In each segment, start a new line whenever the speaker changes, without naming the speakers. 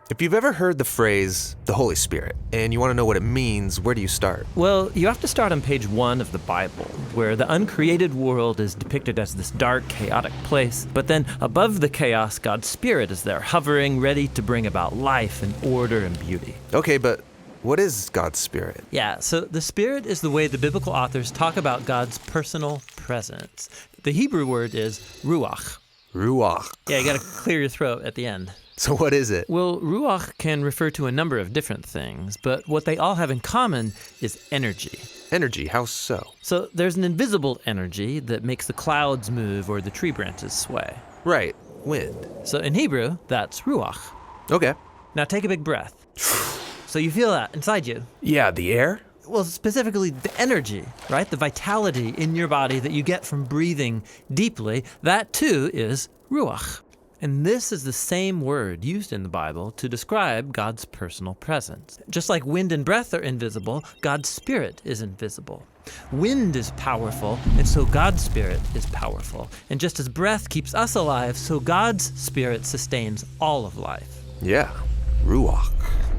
If you've ever heard the phrase, the Holy Spirit, and you want to know what it means, where do you start?
Well, you have to start on page 1 of the Bible, where the uncreated world is depicted as this dark, chaotic place. But then above the chaos, God's Spirit is there, hovering, ready to bring about life and order and beauty.
Okay, but what is God's Spirit?
Yeah, so the Spirit is the way the biblical authors talk about God's personal presence. The Hebrew word is ruach.
Ruach.
Yeah, you got to clear your throat at the end.
So what is it?
Well, ruach can refer to a number of different things, but what they all have in common is energy.
Energy, how so?
So there's an invisible energy that makes the clouds move or the tree branches sway.
Right, wind.
So in Hebrew, that's ruach.
Okay.
Now take a big breath. So you feel that inside you.
Yeah, the air?
Well, specifically the energy, right? The vitality in your body that you get from breathing deeply, that too is ruach. And this is the same word used in the Bible to describe God's personal presence. Just like wind and breath are invisible, God's Spirit is invisible. Wind is powerful, and so God's Spirit is powerful. And just as breath keeps us alive, so God's Spirit sustains all of life.
Yeah, ruach.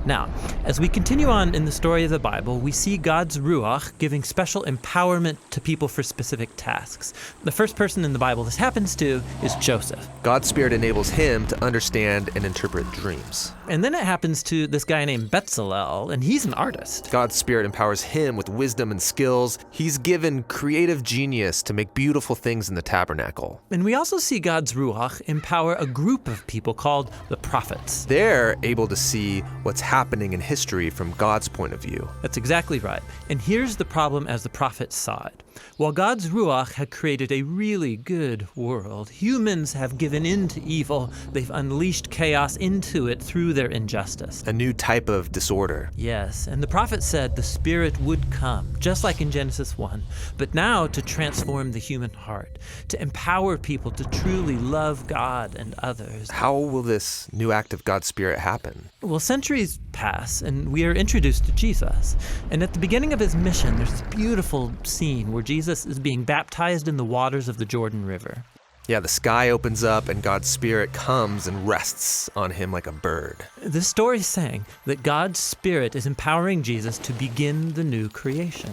Now, as we continue on in the story of the Bible, we see God's Ruach giving special empowerment to people for specific tasks. The first person in the Bible this happens to is Joseph.
God's Spirit enables him to understand and interpret dreams.
And then it happens to this guy named Bezalel, and he's an artist.
God's Spirit empowers him with wisdom and skills. He's given creative genius to make beautiful things in the tabernacle.
And we also see God's Ruach empower a group of people called the prophets.
They're able to see what's happening in history from God's point of view.
That's exactly right. And here's the problem as the prophets saw it. While God's Ruach had created a really good world, humans have given in to evil. They've unleashed chaos into it through their injustice.
A new type of disorder.
Yes, and the prophet said the Spirit would come, just like in Genesis 1, but now to transform the human heart, to empower people to truly love God and others.
How will this new act of God's Spirit happen?
Well, centuries pass, and we are introduced to Jesus. And at the beginning of his mission, there's this beautiful scene where Jesus is being baptized in the waters of the Jordan River.
Yeah, the sky opens up and God's Spirit comes and rests on him like a bird.
This story is saying that God's Spirit is empowering Jesus to begin the new creation.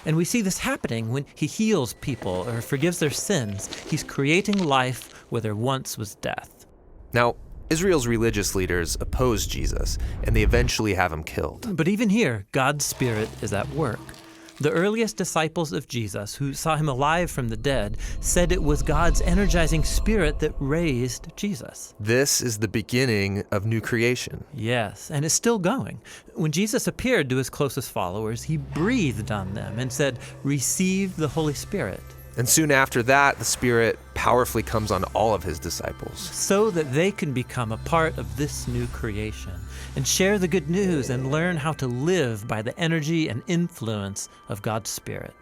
And we see this happening when he heals people or forgives their sins. He's creating life where there once was death.
Now, Israel's religious leaders oppose Jesus, and they eventually have him killed.
But even here, God's Spirit is at work. The earliest disciples of Jesus, who saw him alive from the dead, said it was God's energizing Spirit that raised Jesus.
This is the beginning of new creation.
Yes, and it's still going. When Jesus appeared to his closest followers, he breathed on them and said, "Receive the Holy Spirit."
And soon after that, the Spirit powerfully comes on all of his disciples.
So that they can become a part of this new creation and share the good news and learn how to live by the energy and influence of God's Spirit.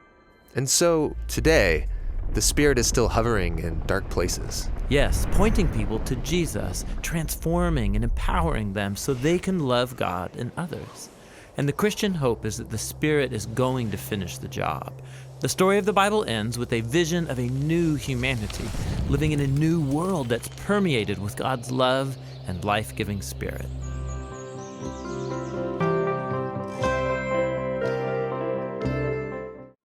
And so, today, the Spirit is still hovering in dark places.
Yes, pointing people to Jesus, transforming and empowering them so they can love God and others. And the Christian hope is that the Spirit is going to finish the job. The story of the Bible ends with a vision of a new humanity, living in a new world that's permeated with God's love and life-giving Spirit.